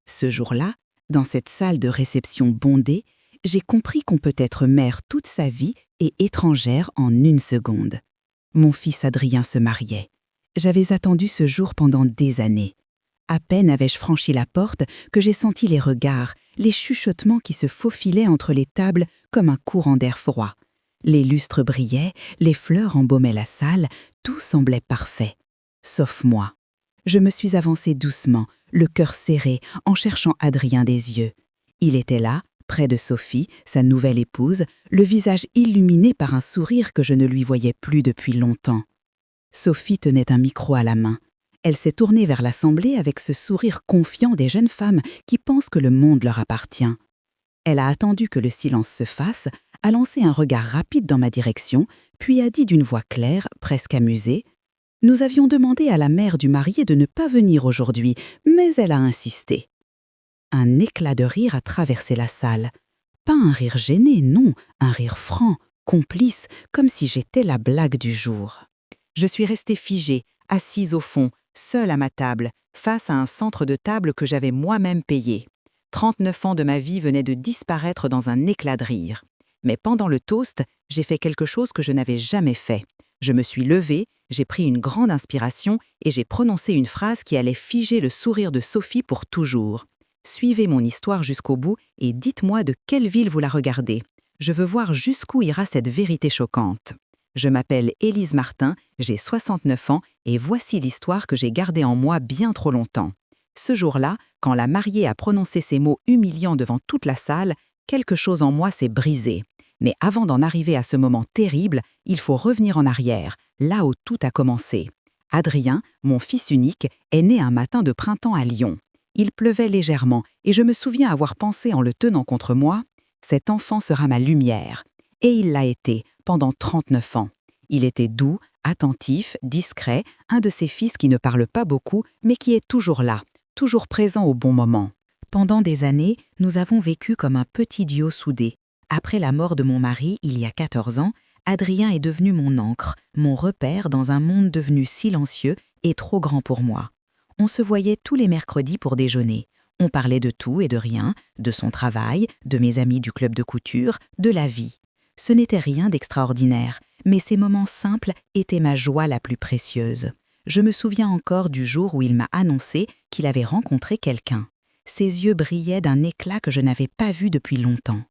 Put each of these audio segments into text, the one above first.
Ce jour-là, dans cette salle de réception bondée, j'ai compris qu'on peut être mère toute sa vie et étrangère en une seconde. Mon fils Adrien se mariait. J'avais attendu ce jour pendant des années. À peine avais-je franchi la porte que j'ai senti les regards, les chuchotements qui se faufilaient entre les tables comme un courant d'air froid. Les lustres brillaient, les fleurs embaumaient la salle, tout semblait parfait. Sauf moi. Je me suis avancée doucement, le cœur serré, en cherchant Adrien des yeux. Il était là, près de Sophie, sa nouvelle épouse, le visage illuminé par un sourire que je ne lui voyais plus depuis longtemps. Sophie tenait un micro à la main. Elle s'est tournée vers l'assemblée avec ce sourire confiant des jeunes femmes qui pensent que le monde leur appartient. Elle a attendu que le silence se fasse, a lancé un regard rapide dans ma direction, puis a dit d'une voix claire, presque amusée, « Nous avions demandé à la mère du marié de ne pas venir aujourd'hui, mais elle a insisté. » Un éclat de rire a traversé la salle. Pas un rire gêné, non, un rire franc, complice, comme si j'étais la blague du jour. Je suis restée figée, assise au fond, seule à ma table, face à un centre de table que j'avais moi-même payé. 39 ans de ma vie venaient de disparaître dans un éclat de rire. Mais pendant le toast, j'ai fait quelque chose que je n'avais jamais fait. Je me suis levée, j'ai pris une grande inspiration et j'ai prononcé une phrase qui allait figer le sourire de Sophie pour toujours. Suivez mon histoire jusqu'au bout et dites-moi de quelle ville vous la regardez. Je veux voir jusqu'où ira cette vérité choquante. Je m'appelle Élise Martin, j'ai 69 ans et voici l'histoire que j'ai gardée en moi bien trop longtemps. Ce jour-là, quand la mariée a prononcé ces mots humiliants devant toute la salle, quelque chose en moi s'est brisé. Mais avant d'en arriver à ce moment terrible, il faut revenir en arrière, là où tout a commencé. Adrien, mon fils unique, est né un matin de printemps à Lyon. Il pleuvait légèrement et je me souviens avoir pensé en le tenant contre moi, « Cet enfant sera ma lumière ». Et il l'a été pendant 39 ans. Il était doux, attentif, discret, un de ces fils qui ne parle pas beaucoup mais qui est toujours là, toujours présent au bon moment. Pendant des années, nous avons vécu comme un petit duo soudé. Après la mort de mon mari, il y a 14 ans, Adrien est devenu mon ancre, mon repère dans un monde devenu silencieux et trop grand pour moi. On se voyait tous les mercredis pour déjeuner. On parlait de tout et de rien, de son travail, de mes amis du club de couture, de la vie. Ce n'était rien d'extraordinaire, mais ces moments simples étaient ma joie la plus précieuse. Je me souviens encore du jour où il m'a annoncé qu'il avait rencontré quelqu'un. Ses yeux brillaient d'un éclat que je n'avais pas vu depuis longtemps.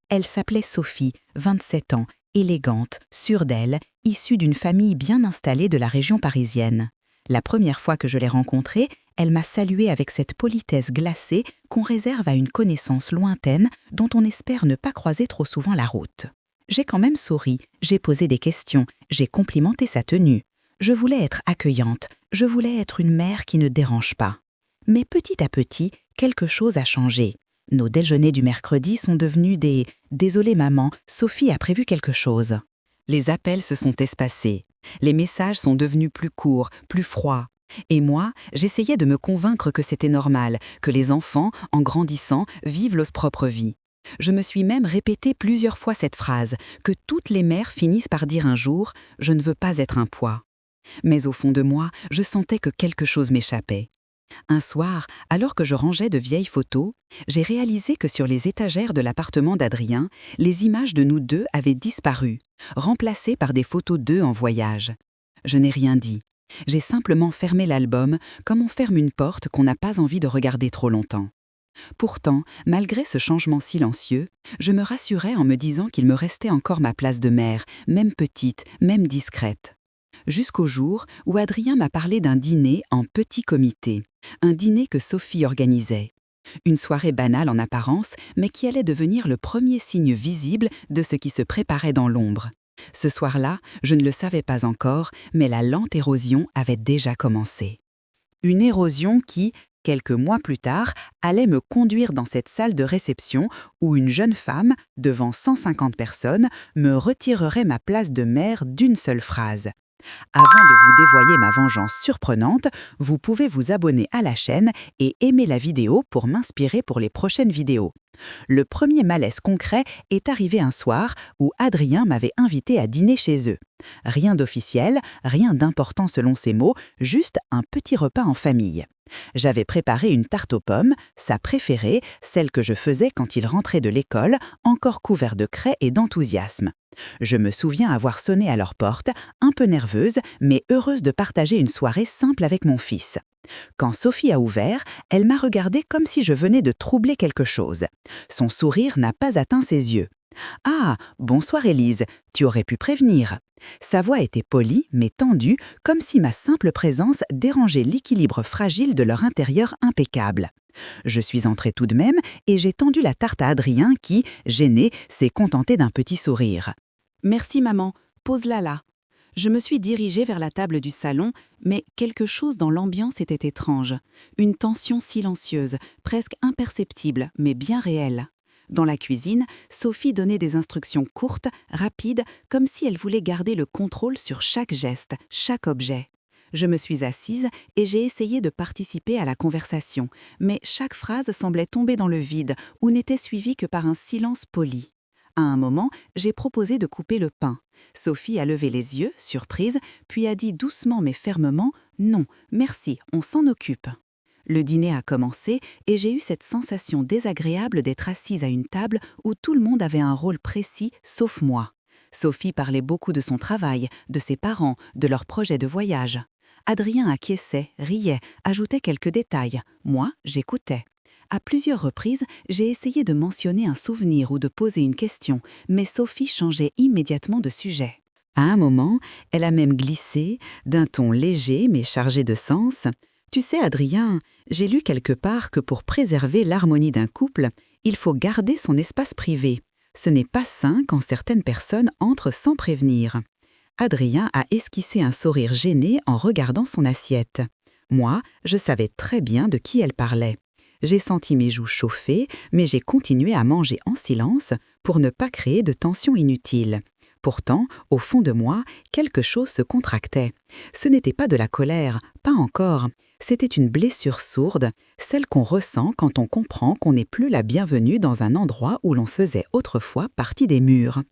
Elle s'appelait Sophie, 27 ans, élégante, sûre d'elle, issue d'une famille bien installée de la région parisienne. La première fois que je l'ai rencontrée, elle m'a saluée avec cette politesse glacée qu'on réserve à une connaissance lointaine dont on espère ne pas croiser trop souvent la route. J'ai quand même souri, j'ai posé des questions, j'ai complimenté sa tenue. Je voulais être accueillante, je voulais être une mère qui ne dérange pas. Mais petit à petit, quelque chose a changé. Nos déjeuners du mercredi sont devenus des « Désolée maman, Sophie a prévu quelque chose ». Les appels se sont espacés. Les messages sont devenus plus courts, plus froids. Et moi, j'essayais de me convaincre que c'était normal, que les enfants, en grandissant, vivent leur propre vie. Je me suis même répété plusieurs fois cette phrase, que toutes les mères finissent par dire un jour « Je ne veux pas être un poids ». Mais au fond de moi, je sentais que quelque chose m'échappait. Un soir, alors que je rangeais de vieilles photos, j'ai réalisé que sur les étagères de l'appartement d'Adrien, les images de nous deux avaient disparu, remplacées par des photos d'eux en voyage. Je n'ai rien dit. J'ai simplement fermé l'album comme on ferme une porte qu'on n'a pas envie de regarder trop longtemps. Pourtant, malgré ce changement silencieux, je me rassurais en me disant qu'il me restait encore ma place de mère, même petite, même discrète. Jusqu'au jour où Adrien m'a parlé d'un dîner en petit comité, un dîner que Sophie organisait. Une soirée banale en apparence, mais qui allait devenir le premier signe visible de ce qui se préparait dans l'ombre. Ce soir-là, je ne le savais pas encore, mais la lente érosion avait déjà commencé. Une érosion qui, quelques mois plus tard, allait me conduire dans cette salle de réception où une jeune femme, devant 150 personnes, me retirerait ma place de mère d'une seule phrase. Avant de vous dévoiler ma vengeance surprenante, vous pouvez vous abonner à la chaîne et aimer la vidéo pour m'inspirer pour les prochaines vidéos. Le premier malaise concret est arrivé un soir où Adrien m'avait invité à dîner chez eux. Rien d'officiel, rien d'important selon ses mots, juste un petit repas en famille. J'avais préparé une tarte aux pommes, sa préférée, celle que je faisais quand il rentrait de l'école, encore couvert de craie et d'enthousiasme. Je me souviens avoir sonné à leur porte, un peu nerveuse, mais heureuse de partager une soirée simple avec mon fils. Quand Sophie a ouvert, elle m'a regardée comme si je venais de troubler quelque chose. Son sourire n'a pas atteint ses yeux. « Ah, bonsoir Élise, tu aurais pu prévenir. » Sa voix était polie mais tendue, comme si ma simple présence dérangeait l'équilibre fragile de leur intérieur impeccable. Je suis entrée tout de même et j'ai tendu la tarte à Adrien qui, gêné, s'est contenté d'un petit sourire. « Merci maman, pose-la là. » Je me suis dirigée vers la table du salon, mais quelque chose dans l'ambiance était étrange. Une tension silencieuse, presque imperceptible, mais bien réelle. Dans la cuisine, Sophie donnait des instructions courtes, rapides, comme si elle voulait garder le contrôle sur chaque geste, chaque objet. Je me suis assise et j'ai essayé de participer à la conversation, mais chaque phrase semblait tomber dans le vide ou n'était suivie que par un silence poli. À un moment, j'ai proposé de couper le pain. Sophie a levé les yeux, surprise, puis a dit doucement mais fermement « Non, merci, on s'en occupe ». Le dîner a commencé et j'ai eu cette sensation désagréable d'être assise à une table où tout le monde avait un rôle précis, sauf moi. Sophie parlait beaucoup de son travail, de ses parents, de leurs projets de voyage. Adrien acquiesçait, riait, ajoutait quelques détails. Moi, j'écoutais. À plusieurs reprises, j'ai essayé de mentionner un souvenir ou de poser une question, mais Sophie changeait immédiatement de sujet. À un moment, elle a même glissé, d'un ton léger mais chargé de sens. « Tu sais, Adrien, j'ai lu quelque part que pour préserver l'harmonie d'un couple, il faut garder son espace privé. Ce n'est pas sain quand certaines personnes entrent sans prévenir. » Adrien a esquissé un sourire gêné en regardant son assiette. Moi, je savais très bien de qui elle parlait. J'ai senti mes joues chauffer, mais j'ai continué à manger en silence pour ne pas créer de tension inutile. Pourtant, au fond de moi, quelque chose se contractait. Ce n'était pas de la colère, pas encore. C'était une blessure sourde, celle qu'on ressent quand on comprend qu'on n'est plus la bienvenue dans un endroit où l'on se faisait autrefois partie des murs.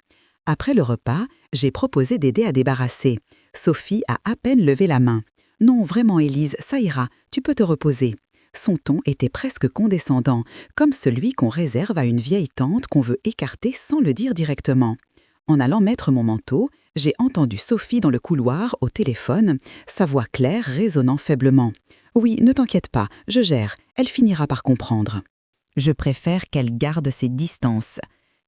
Après le repas, j'ai proposé d'aider à débarrasser. Sophie a à peine levé la main. « Non, vraiment, Élise, ça ira, tu peux te reposer. » Son ton était presque condescendant, comme celui qu'on réserve à une vieille tante qu'on veut écarter sans le dire directement. En allant mettre mon manteau, j'ai entendu Sophie dans le couloir au téléphone, sa voix claire résonnant faiblement. « Oui, ne t'inquiète pas, je gère, elle finira par comprendre. » Je préfère qu'elle garde ses distances.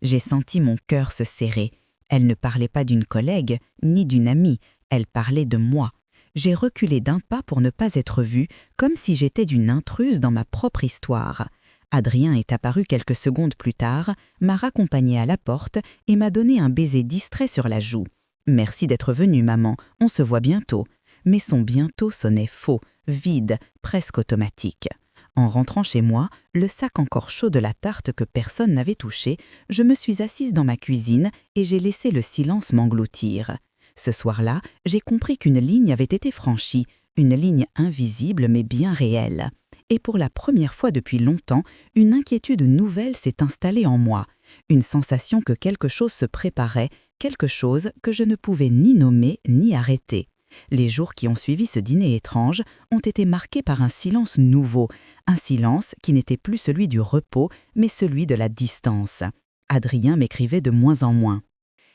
J'ai senti mon cœur se serrer. Elle ne parlait pas d'une collègue, ni d'une amie, elle parlait de moi. J'ai reculé d'un pas pour ne pas être vue, comme si j'étais une intruse dans ma propre histoire. Adrien est apparu quelques secondes plus tard, m'a raccompagnée à la porte et m'a donné un baiser distrait sur la joue. « Merci d'être venue, maman, on se voit bientôt. » Mais son bientôt sonnait faux, vide, presque automatique. En rentrant chez moi, le sac encore chaud de la tarte que personne n'avait touché, je me suis assise dans ma cuisine et j'ai laissé le silence m'engloutir. Ce soir-là, j'ai compris qu'une ligne avait été franchie, une ligne invisible mais bien réelle. Et pour la première fois depuis longtemps, une inquiétude nouvelle s'est installée en moi, une sensation que quelque chose se préparait, quelque chose que je ne pouvais ni nommer ni arrêter. Les jours qui ont suivi ce dîner étrange ont été marqués par un silence nouveau, un silence qui n'était plus celui du repos, mais celui de la distance. Adrien m'écrivait de moins en moins.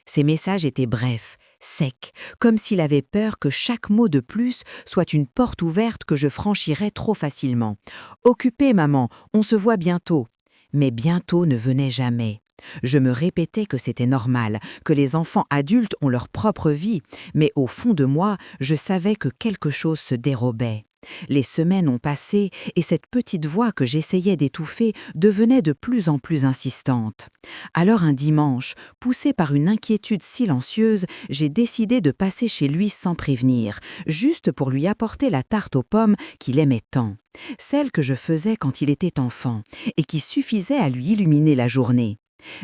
Ses messages étaient brefs, secs, comme s'il avait peur que chaque mot de plus soit une porte ouverte que je franchirais trop facilement. « Occupée, maman, on se voit bientôt. » Mais bientôt ne venait jamais. Je me répétais que c'était normal, que les enfants adultes ont leur propre vie, mais au fond de moi, je savais que quelque chose se dérobait. Les semaines ont passé et cette petite voix que j'essayais d'étouffer devenait de plus en plus insistante. Alors un dimanche, poussée par une inquiétude silencieuse, j'ai décidé de passer chez lui sans prévenir, juste pour lui apporter la tarte aux pommes qu'il aimait tant, celle que je faisais quand il était enfant et qui suffisait à lui illuminer la journée.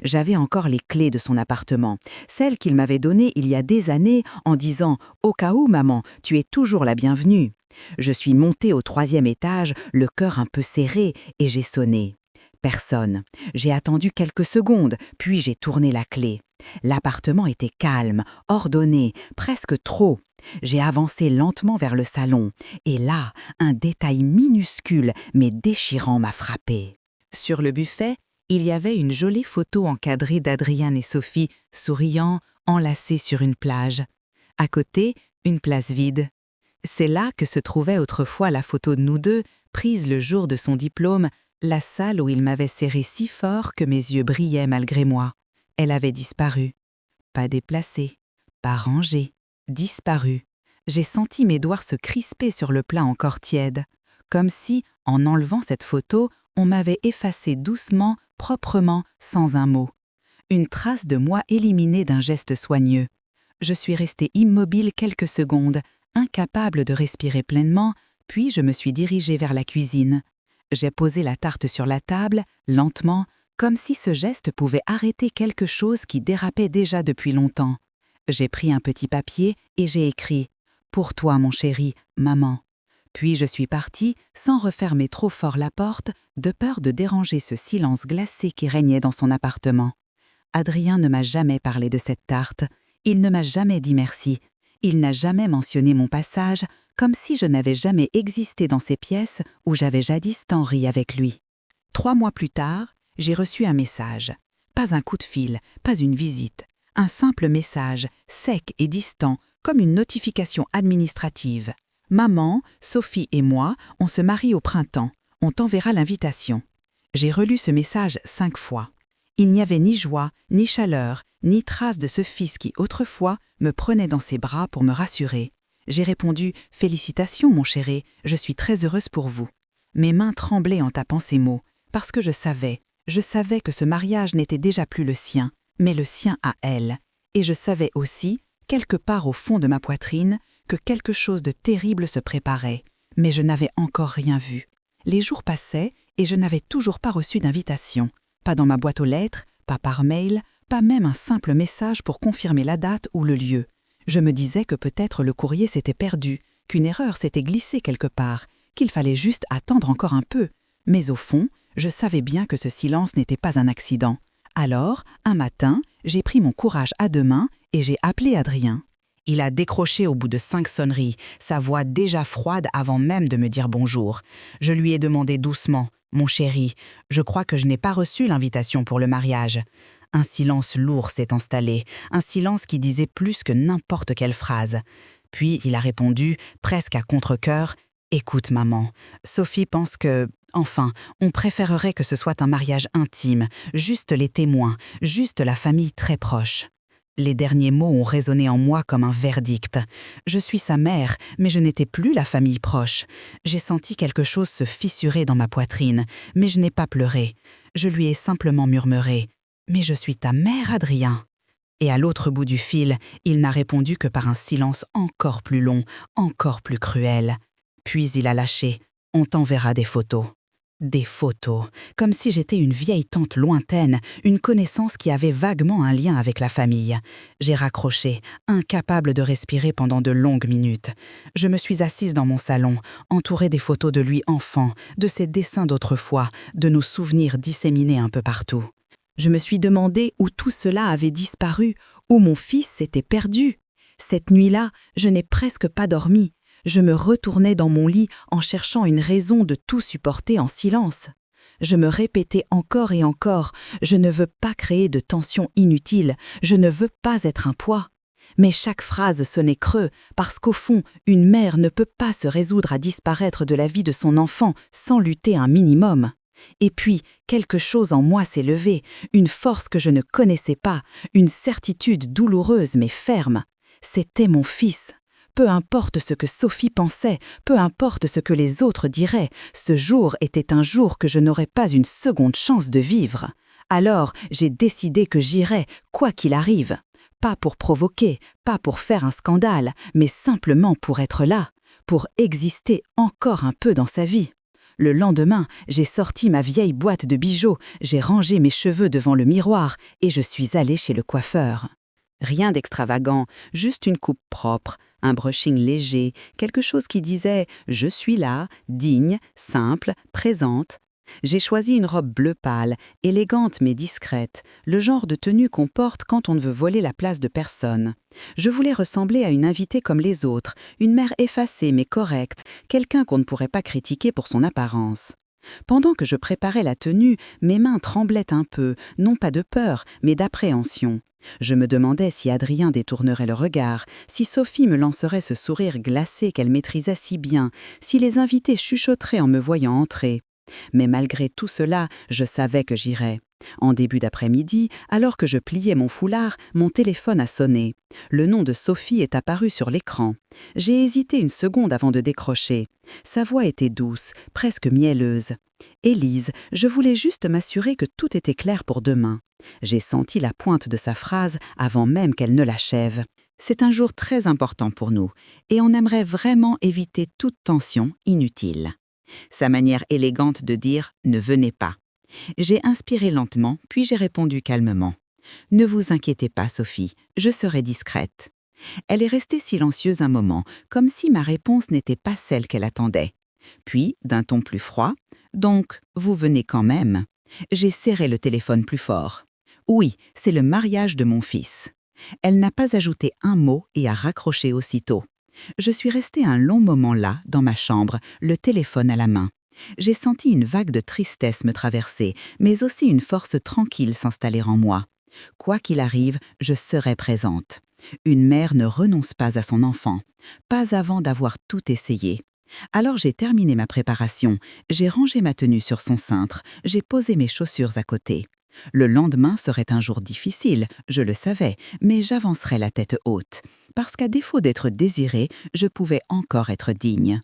J'avais encore les clés de son appartement, celles qu'il m'avait données il y a des années en disant « Au cas où, maman, tu es toujours la bienvenue ». Je suis montée au 3e étage, le cœur un peu serré, et j'ai sonné. Personne. J'ai attendu quelques secondes, puis j'ai tourné la clé. L'appartement était calme, ordonné, presque trop. J'ai avancé lentement vers le salon, et là, un détail minuscule mais déchirant m'a frappé. Sur le buffet, il y avait une jolie photo encadrée d'Adrien et Sophie, souriant, enlacés sur une plage. À côté, une place vide. C'est là que se trouvait autrefois la photo de nous deux, prise le jour de son diplôme, la salle où il m'avait serré si fort que mes yeux brillaient malgré moi. Elle avait disparu. Pas déplacée, pas rangée, disparue. J'ai senti mes doigts se crisper sur le plat encore tiède, comme si, en enlevant cette photo, on m'avait effacé doucement, proprement, sans un mot. Une trace de moi éliminée d'un geste soigneux. Je suis restée immobile quelques secondes, incapable de respirer pleinement, puis je me suis dirigée vers la cuisine. J'ai posé la tarte sur la table, lentement, comme si ce geste pouvait arrêter quelque chose qui dérapait déjà depuis longtemps. J'ai pris un petit papier et j'ai écrit « Pour toi, mon chéri, maman ». Puis je suis partie sans refermer trop fort la porte, de peur de déranger ce silence glacé qui régnait dans son appartement. Adrien ne m'a jamais parlé de cette tarte. Il ne m'a jamais dit merci. Il n'a jamais mentionné mon passage, comme si je n'avais jamais existé dans ces pièces où j'avais jadis tant ri avec lui. 3 mois plus tard, j'ai reçu un message. Pas un coup de fil, pas une visite. Un simple message, sec et distant, comme une notification administrative. Maman, Sophie et moi, on se marie au printemps. On t'enverra l'invitation. J'ai relu ce message 5 fois. Il n'y avait ni joie, ni chaleur, ni trace de ce fils qui, autrefois, me prenait dans ses bras pour me rassurer. J'ai répondu « Félicitations, mon chéri, je suis très heureuse pour vous ». Mes mains tremblaient en tapant ces mots, parce que je savais que ce mariage n'était déjà plus le sien, mais le sien à elle. Et je savais aussi, quelque part au fond de ma poitrine, que quelque chose de terrible se préparait, mais je n'avais encore rien vu. Les jours passaient et je n'avais toujours pas reçu d'invitation. Pas dans ma boîte aux lettres, pas par mail, pas même un simple message pour confirmer la date ou le lieu. Je me disais que peut-être le courrier s'était perdu, qu'une erreur s'était glissée quelque part, qu'il fallait juste attendre encore un peu. Mais au fond, je savais bien que ce silence n'était pas un accident. Alors, un matin, j'ai pris mon courage à 2 mains et j'ai appelé Adrien. Il a décroché au bout de 5 sonneries, sa voix déjà froide avant même de me dire bonjour. Je lui ai demandé doucement « Mon chéri, je crois que je n'ai pas reçu l'invitation pour le mariage ». Un silence lourd s'est installé, un silence qui disait plus que n'importe quelle phrase. Puis il a répondu, presque à contre-cœur « Écoute maman, Sophie pense que… Enfin, on préférerait que ce soit un mariage intime, juste les témoins, juste la famille très proche. » Les derniers mots ont résonné en moi comme un verdict. Je suis sa mère, mais je n'étais plus la famille proche. J'ai senti quelque chose se fissurer dans ma poitrine, mais je n'ai pas pleuré. Je lui ai simplement murmuré « Mais je suis ta mère, Adrien !» Et à l'autre bout du fil, il n'a répondu que par un silence encore plus long, encore plus cruel. Puis il a lâché « On t'enverra des photos ». Des photos, comme si j'étais une vieille tante lointaine, une connaissance qui avait vaguement un lien avec la famille. J'ai raccroché, incapable de respirer pendant de longues minutes. Je me suis assise dans mon salon, entourée des photos de lui enfant, de ses dessins d'autrefois, de nos souvenirs disséminés un peu partout. Je me suis demandé où tout cela avait disparu, où mon fils s'était perdu. Cette nuit-là, je n'ai presque pas dormi. Je me retournais dans mon lit en cherchant une raison de tout supporter en silence. Je me répétais encore et encore, je ne veux pas créer de tension inutile, je ne veux pas être un poids. Mais chaque phrase sonnait creux, parce qu'au fond, une mère ne peut pas se résoudre à disparaître de la vie de son enfant sans lutter un minimum. Et puis, quelque chose en moi s'est levé, une force que je ne connaissais pas, une certitude douloureuse mais ferme. C'était mon fils. Peu importe ce que Sophie pensait, peu importe ce que les autres diraient, ce jour était un jour que je n'aurais pas une seconde chance de vivre. Alors, j'ai décidé que j'irais, quoi qu'il arrive. Pas pour provoquer, pas pour faire un scandale, mais simplement pour être là, pour exister encore un peu dans sa vie. Le lendemain, j'ai sorti ma vieille boîte de bijoux, j'ai rangé mes cheveux devant le miroir et je suis allée chez le coiffeur. Rien d'extravagant, juste une coupe propre, un brushing léger, quelque chose qui disait « je suis là, digne, simple, présente ». J'ai choisi une robe bleu pâle, élégante mais discrète, le genre de tenue qu'on porte quand on ne veut voler la place de personne. Je voulais ressembler à une invitée comme les autres, une mère effacée mais correcte, quelqu'un qu'on ne pourrait pas critiquer pour son apparence. Pendant que je préparais la tenue, mes mains tremblaient un peu, non pas de peur, mais d'appréhension. Je me demandais si Adrien détournerait le regard, si Sophie me lancerait ce sourire glacé qu'elle maîtrisait si bien, si les invités chuchoteraient en me voyant entrer. Mais malgré tout cela, je savais que j'irais. En début d'après-midi, alors que je pliais mon foulard, mon téléphone a sonné. Le nom de Sophie est apparu sur l'écran. J'ai hésité une seconde avant de décrocher. Sa voix était douce, presque mielleuse. « Élise, je voulais juste m'assurer que tout était clair pour demain. » J'ai senti la pointe de sa phrase avant même qu'elle ne l'achève. C'est un jour très important pour nous, et on aimerait vraiment éviter toute tension inutile. Sa manière élégante de dire « ne venez pas ». J'ai inspiré lentement, puis j'ai répondu calmement. « Ne vous inquiétez pas, Sophie, je serai discrète. » Elle est restée silencieuse un moment, comme si ma réponse n'était pas celle qu'elle attendait. Puis, d'un ton plus froid, « Donc, vous venez quand même ?» J'ai serré le téléphone plus fort. « Oui, c'est le mariage de mon fils. » Elle n'a pas ajouté un mot et a raccroché aussitôt. Je suis restée un long moment là, dans ma chambre, le téléphone à la main. J'ai senti une vague de tristesse me traverser, mais aussi une force tranquille s'installer en moi. Quoi qu'il arrive, je serai présente. Une mère ne renonce pas à son enfant, pas avant d'avoir tout essayé. Alors j'ai terminé ma préparation, j'ai rangé ma tenue sur son cintre, j'ai posé mes chaussures à côté. Le lendemain serait un jour difficile, je le savais, mais j'avancerais la tête haute, parce qu'à défaut d'être désirée, je pouvais encore être digne.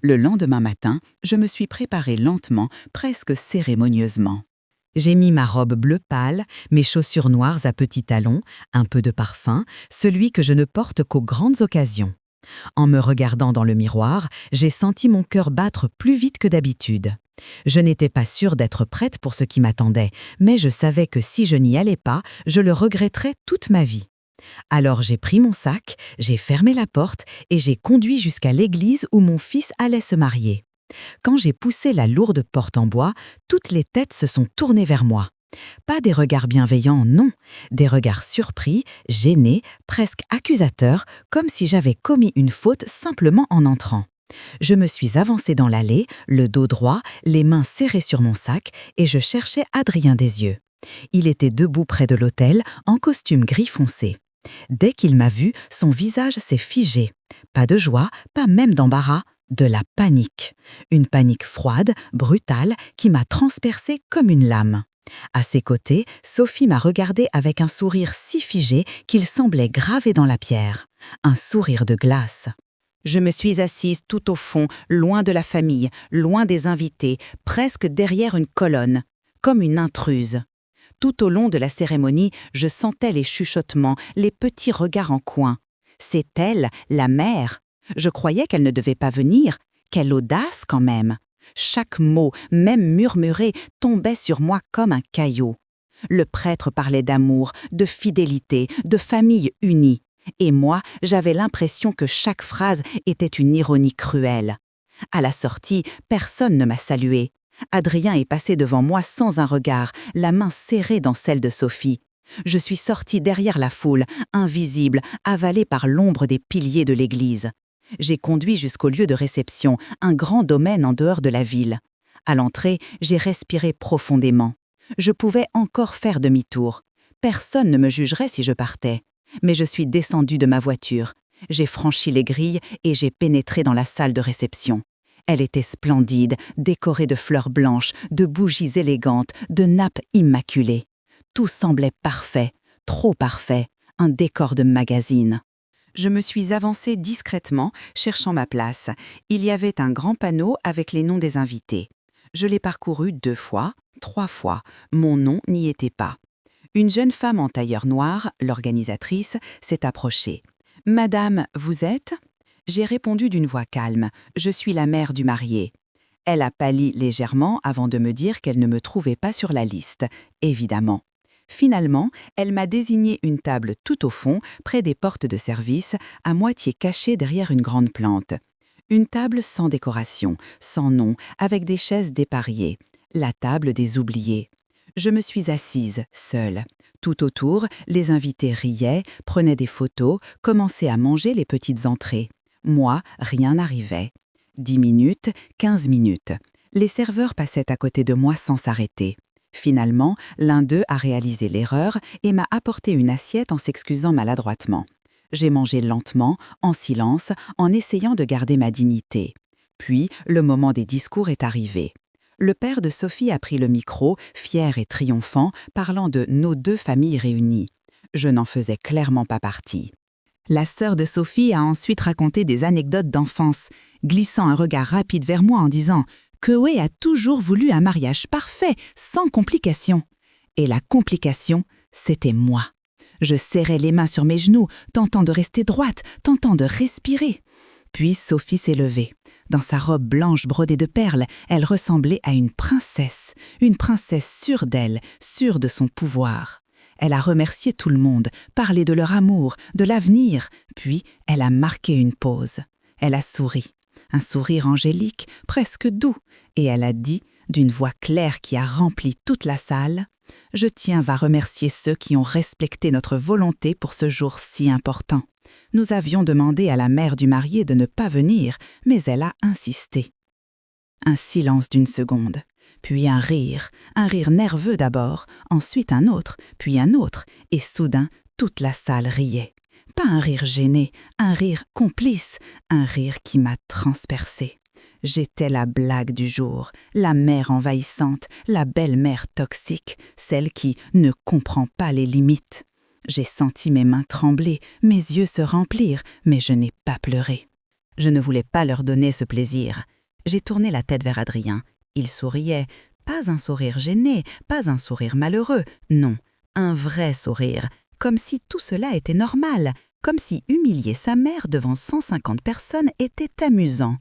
Le lendemain matin, je me suis préparée lentement, presque cérémonieusement. J'ai mis ma robe bleu pâle, mes chaussures noires à petits talons, un peu de parfum, celui que je ne porte qu'aux grandes occasions. En me regardant dans le miroir, j'ai senti mon cœur battre plus vite que d'habitude. Je n'étais pas sûre d'être prête pour ce qui m'attendait, mais je savais que si je n'y allais pas, je le regretterais toute ma vie. Alors j'ai pris mon sac, j'ai fermé la porte et j'ai conduit jusqu'à l'église où mon fils allait se marier. Quand j'ai poussé la lourde porte en bois, toutes les têtes se sont tournées vers moi. Pas des regards bienveillants, non, des regards surpris, gênés, presque accusateurs, comme si j'avais commis une faute simplement en entrant. Je me suis avancée dans l'allée, le dos droit, les mains serrées sur mon sac, et je cherchais Adrien des yeux. Il était debout près de l'autel, en costume gris foncé. Dès qu'il m'a vue, son visage s'est figé. Pas de joie, pas même d'embarras, de la panique. Une panique froide, brutale, qui m'a transpercée comme une lame. À ses côtés, Sophie m'a regardé avec un sourire si figé qu'il semblait gravé dans la pierre. Un sourire de glace. Je me suis assise tout au fond, loin de la famille, loin des invités, presque derrière une colonne, comme une intruse. Tout au long de la cérémonie, je sentais les chuchotements, les petits regards en coin. C'est elle, la mère. Je croyais qu'elle ne devait pas venir. Quelle audace quand même! Chaque mot, même murmuré, tombait sur moi comme un caillou. Le prêtre parlait d'amour, de fidélité, de famille unie. Et moi, j'avais l'impression que chaque phrase était une ironie cruelle. À la sortie, personne ne m'a salué. Adrien est passé devant moi sans un regard, la main serrée dans celle de Sophie. Je suis sortie derrière la foule, invisible, avalée par l'ombre des piliers de l'église. J'ai conduit jusqu'au lieu de réception, un grand domaine en dehors de la ville. À l'entrée, j'ai respiré profondément. Je pouvais encore faire demi-tour. Personne ne me jugerait si je partais. Mais je suis descendue de ma voiture. J'ai franchi les grilles et j'ai pénétré dans la salle de réception. Elle était splendide, décorée de fleurs blanches, de bougies élégantes, de nappes immaculées. Tout semblait parfait, trop parfait, un décor de magazine. Je me suis avancée discrètement, cherchant ma place. Il y avait un grand panneau avec les noms des invités. Je l'ai parcouru 2 fois, 3 fois. Mon nom n'y était pas. Une jeune femme en tailleur noir, l'organisatrice, s'est approchée. « Madame, vous êtes ?» J'ai répondu d'une voix calme. « Je suis la mère du marié. » Elle a pâli légèrement avant de me dire qu'elle ne me trouvait pas sur la liste, évidemment. Finalement, elle m'a désigné une table tout au fond, près des portes de service, à moitié cachée derrière une grande plante. Une table sans décoration, sans nom, avec des chaises dépareillées. La table des oubliés. Je me suis assise, seule. Tout autour, les invités riaient, prenaient des photos, commençaient à manger les petites entrées. Moi, rien n'arrivait. 10 minutes, 15 minutes. Les serveurs passaient à côté de moi sans s'arrêter. Finalement, l'un d'eux a réalisé l'erreur et m'a apporté une assiette en s'excusant maladroitement. J'ai mangé lentement, en silence, en essayant de garder ma dignité. Puis, le moment des discours est arrivé. Le père de Sophie a pris le micro, fier et triomphant, parlant de nos 2 familles réunies. Je n'en faisais clairement pas partie. La sœur de Sophie a ensuite raconté des anecdotes d'enfance, glissant un regard rapide vers moi en disant « Chloé a toujours voulu un mariage parfait, sans complications. » Et la complication, c'était moi. Je serrais les mains sur mes genoux, tentant de rester droite, tentant de respirer. Puis Sophie s'est levée. Dans sa robe blanche brodée de perles, elle ressemblait à une princesse sûre d'elle, sûre de son pouvoir. Elle a remercié tout le monde, parlé de leur amour, de l'avenir, puis elle a marqué une pause. Elle a souri, un sourire angélique, presque doux, et elle a dit, d'une voix claire qui a rempli toute la salle, « Je tiens à remercier ceux qui ont respecté notre volonté pour ce jour si important. Nous avions demandé à la mère du marié de ne pas venir, mais elle a insisté. » Un silence d'une seconde, puis un rire nerveux d'abord, ensuite un autre, puis un autre, et soudain, toute la salle riait. Pas un rire gêné, un rire complice, un rire qui m'a transpercée. J'étais la blague du jour, la mère envahissante, la belle-mère toxique, celle qui ne comprend pas les limites. J'ai senti mes mains trembler, mes yeux se remplir, mais je n'ai pas pleuré. Je ne voulais pas leur donner ce plaisir. J'ai tourné la tête vers Adrien. Il souriait, pas un sourire gêné, pas un sourire malheureux, non, un vrai sourire, comme si tout cela était normal, comme si humilier sa mère devant 150 personnes était amusant.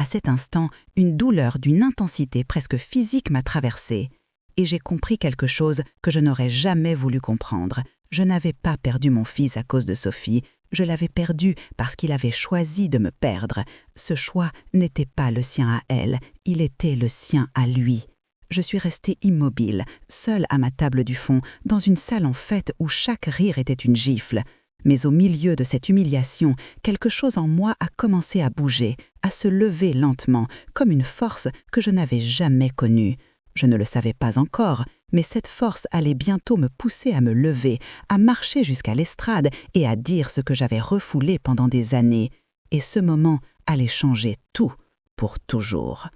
À cet instant, une douleur d'une intensité presque physique m'a traversée. Et j'ai compris quelque chose que je n'aurais jamais voulu comprendre. Je n'avais pas perdu mon fils à cause de Sophie, je l'avais perdu parce qu'il avait choisi de me perdre. Ce choix n'était pas le sien à elle, il était le sien à lui. Je suis restée immobile, seule à ma table du fond, dans une salle en fête où chaque rire était une gifle. Mais au milieu de cette humiliation, quelque chose en moi a commencé à bouger, à se lever lentement, comme une force que je n'avais jamais connue. Je ne le savais pas encore, mais cette force allait bientôt me pousser à me lever, à marcher jusqu'à l'estrade et à dire ce que j'avais refoulé pendant des années. Et ce moment allait changer tout, pour toujours.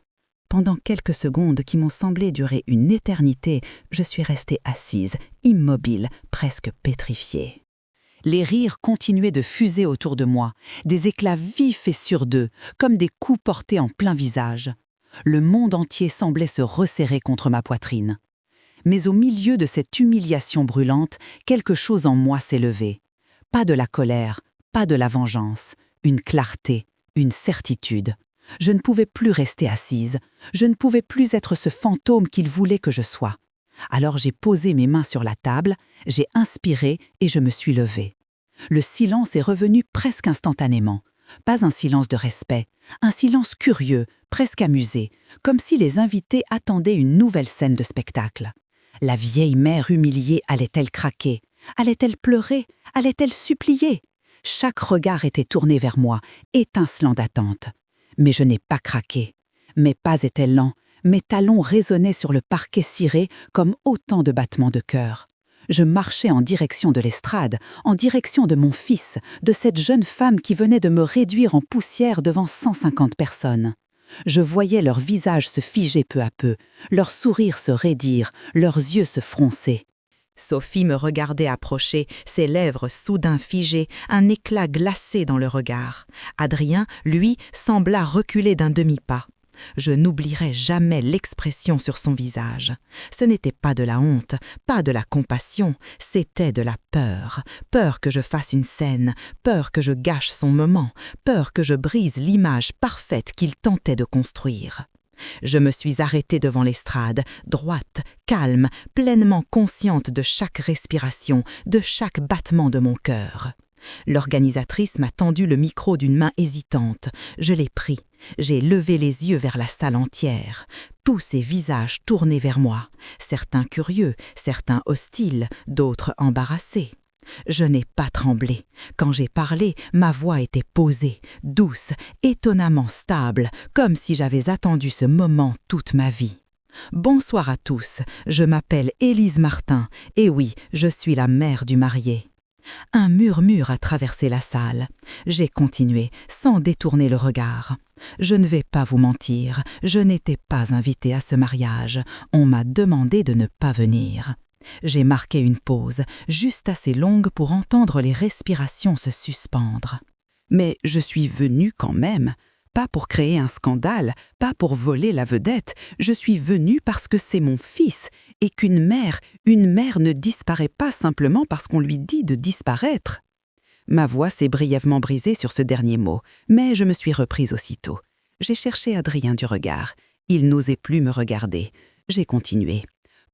Pendant quelques secondes qui m'ont semblé durer une éternité, je suis restée assise, immobile, presque pétrifiée. Les rires continuaient de fuser autour de moi, des éclats vifs et surdeux, comme des coups portés en plein visage. Le monde entier semblait se resserrer contre ma poitrine. Mais au milieu de cette humiliation brûlante, quelque chose en moi s'est levé. Pas de la colère, pas de la vengeance, une clarté, une certitude. Je ne pouvais plus rester assise, je ne pouvais plus être ce fantôme qu'il voulait que je sois. Alors j'ai posé mes mains sur la table, j'ai inspiré et je me suis levée. Le silence est revenu presque instantanément. Pas un silence de respect, un silence curieux, presque amusé, comme si les invités attendaient une nouvelle scène de spectacle. La vieille mère humiliée allait-elle craquer? Allait-elle pleurer? Allait-elle supplier? Chaque regard était tourné vers moi, étincelant d'attente. Mais je n'ai pas craqué. Mes pas étaient lents, mes talons résonnaient sur le parquet ciré comme autant de battements de cœur. Je marchais en direction de l'estrade, en direction de mon fils, de cette jeune femme qui venait de me réduire en poussière devant 150 personnes. Je voyais leurs visages se figer peu à peu, leurs sourires se raidir, leurs yeux se froncer. Sophie me regardait approcher, ses lèvres soudain figées, un éclat glacé dans le regard. Adrien, lui, sembla reculer d'un demi-pas. Je n'oublierai jamais l'expression sur son visage. Ce n'était pas de la honte, pas de la compassion, c'était de la peur. Peur que je fasse une scène, peur que je gâche son moment, peur que je brise l'image parfaite qu'il tentait de construire. Je me suis arrêtée devant l'estrade, droite, calme, pleinement consciente de chaque respiration, de chaque battement de mon cœur. L'organisatrice m'a tendu le micro d'une main hésitante. Je l'ai pris. J'ai levé les yeux vers la salle entière. Tous ces visages tournés vers moi. Certains curieux, certains hostiles, d'autres embarrassés. Je n'ai pas tremblé. Quand j'ai parlé, ma voix était posée, douce, étonnamment stable, comme si j'avais attendu ce moment toute ma vie. Bonsoir à tous, je m'appelle Élise Martin, et oui, je suis la mère du marié. Un murmure a traversé la salle. J'ai continué, sans détourner le regard. Je ne vais pas vous mentir, je n'étais pas invitée à ce mariage. On m'a demandé de ne pas venir. J'ai marqué une pause, juste assez longue pour entendre les respirations se suspendre. Mais je suis venue quand même, pas pour créer un scandale, pas pour voler la vedette, je suis venue parce que c'est mon fils, et qu'une mère ne disparaît pas simplement parce qu'on lui dit de disparaître. Ma voix s'est brièvement brisée sur ce dernier mot, mais je me suis reprise aussitôt. J'ai cherché Adrien du regard. Il n'osait plus me regarder. J'ai continué.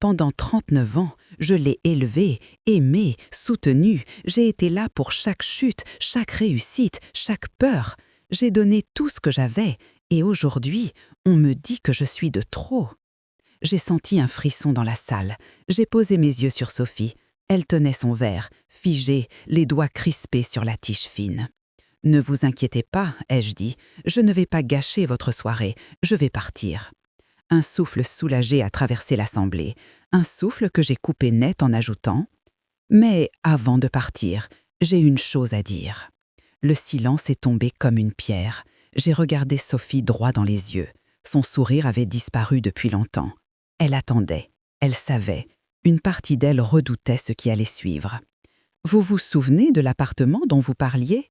Pendant 39 ans, je l'ai élevé, aimé, soutenu. J'ai été là pour chaque chute, chaque réussite, chaque peur. J'ai donné tout ce que j'avais, et aujourd'hui, on me dit que je suis de trop. J'ai senti un frisson dans la salle. J'ai posé mes yeux sur Sophie. Elle tenait son verre, figée, les doigts crispés sur la tige fine. « Ne vous inquiétez pas, ai-je dit, je ne vais pas gâcher votre soirée, je vais partir. » Un souffle soulagé a traversé l'assemblée, un souffle que j'ai coupé net en ajoutant « Mais avant de partir, j'ai une chose à dire. » Le silence est tombé comme une pierre. J'ai regardé Sophie droit dans les yeux. Son sourire avait disparu depuis longtemps. Elle attendait, elle savait. Une partie d'elle redoutait ce qui allait suivre. « Vous vous souvenez de l'appartement dont vous parliez ?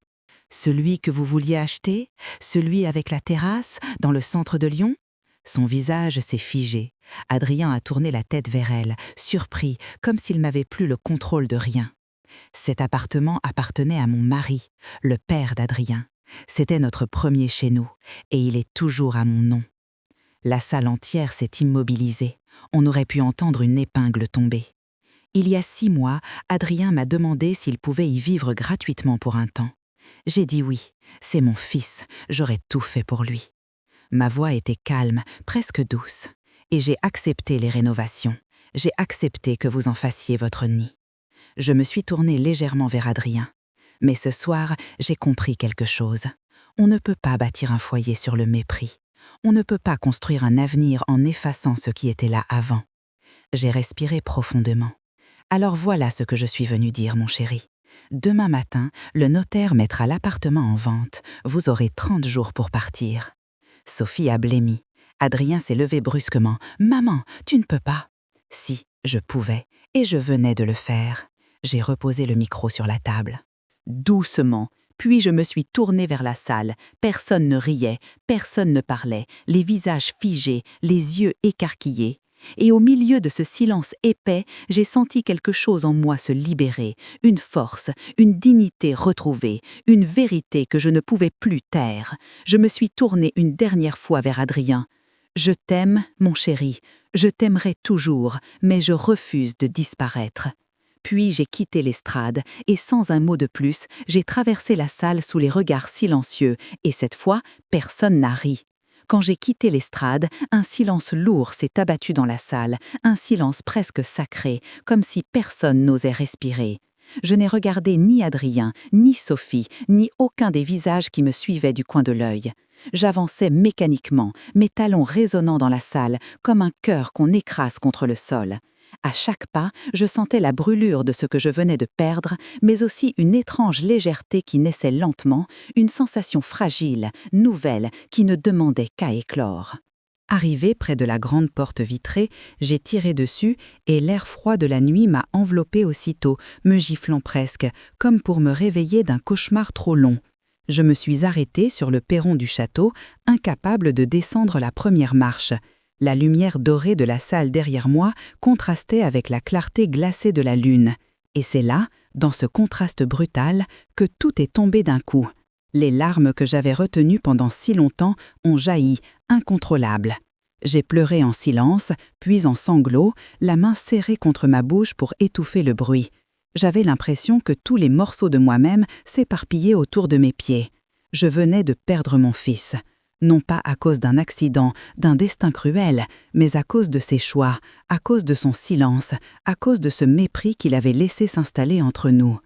Celui que vous vouliez acheter ? Celui avec la terrasse, dans le centre de Lyon ?» Son visage s'est figé. Adrien a tourné la tête vers elle, surpris, comme s'il n'avait plus le contrôle de rien. Cet appartement appartenait à mon mari, le père d'Adrien. C'était notre premier chez nous, et il est toujours à mon nom. La salle entière s'est immobilisée. On aurait pu entendre une épingle tomber. Il y a 6 mois, Adrien m'a demandé s'il pouvait y vivre gratuitement pour un temps. J'ai dit oui, c'est mon fils, j'aurais tout fait pour lui. Ma voix était calme, presque douce, et j'ai accepté les rénovations. J'ai accepté que vous en fassiez votre nid. Je me suis tournée légèrement vers Adrien. Mais ce soir, j'ai compris quelque chose. On ne peut pas bâtir un foyer sur le mépris. On ne peut pas construire un avenir en effaçant ce qui était là avant. J'ai respiré profondément. Alors voilà ce que je suis venue dire, mon chéri. Demain matin, le notaire mettra l'appartement en vente. Vous aurez 30 jours pour partir. Sophie a blêmi. Adrien s'est levé brusquement. « Maman, tu ne peux pas. » Si, je pouvais, et je venais de le faire. J'ai reposé le micro sur la table. Doucement, puis je me suis tournée vers la salle. Personne ne riait, personne ne parlait, les visages figés, les yeux écarquillés. Et au milieu de ce silence épais, j'ai senti quelque chose en moi se libérer, une force, une dignité retrouvée, une vérité que je ne pouvais plus taire. Je me suis tournée une dernière fois vers Adrien. « Je t'aime, mon chéri, je t'aimerai toujours, mais je refuse de disparaître. » Puis j'ai quitté l'estrade, et sans un mot de plus, j'ai traversé la salle sous les regards silencieux, et cette fois, personne n'a ri. Quand j'ai quitté l'estrade, un silence lourd s'est abattu dans la salle, un silence presque sacré, comme si personne n'osait respirer. Je n'ai regardé ni Adrien, ni Sophie, ni aucun des visages qui me suivaient du coin de l'œil. J'avançais mécaniquement, mes talons résonnant dans la salle, comme un cœur qu'on écrase contre le sol. À chaque pas, je sentais la brûlure de ce que je venais de perdre, mais aussi une étrange légèreté qui naissait lentement, une sensation fragile, nouvelle, qui ne demandait qu'à éclore. Arrivé près de la grande porte vitrée, j'ai tiré dessus et l'air froid de la nuit m'a enveloppé aussitôt, me giflant presque, comme pour me réveiller d'un cauchemar trop long. Je me suis arrêtée sur le perron du château, incapable de descendre la première marche. La lumière dorée de la salle derrière moi contrastait avec la clarté glacée de la lune. Et c'est là, dans ce contraste brutal, que tout est tombé d'un coup. Les larmes que j'avais retenues pendant si longtemps ont jailli, incontrôlables. J'ai pleuré en silence, puis en sanglots, la main serrée contre ma bouche pour étouffer le bruit. J'avais l'impression que tous les morceaux de moi-même s'éparpillaient autour de mes pieds. Je venais de perdre mon fils. Non pas à cause d'un accident, d'un destin cruel, mais à cause de ses choix, à cause de son silence, à cause de ce mépris qu'il avait laissé s'installer entre nous.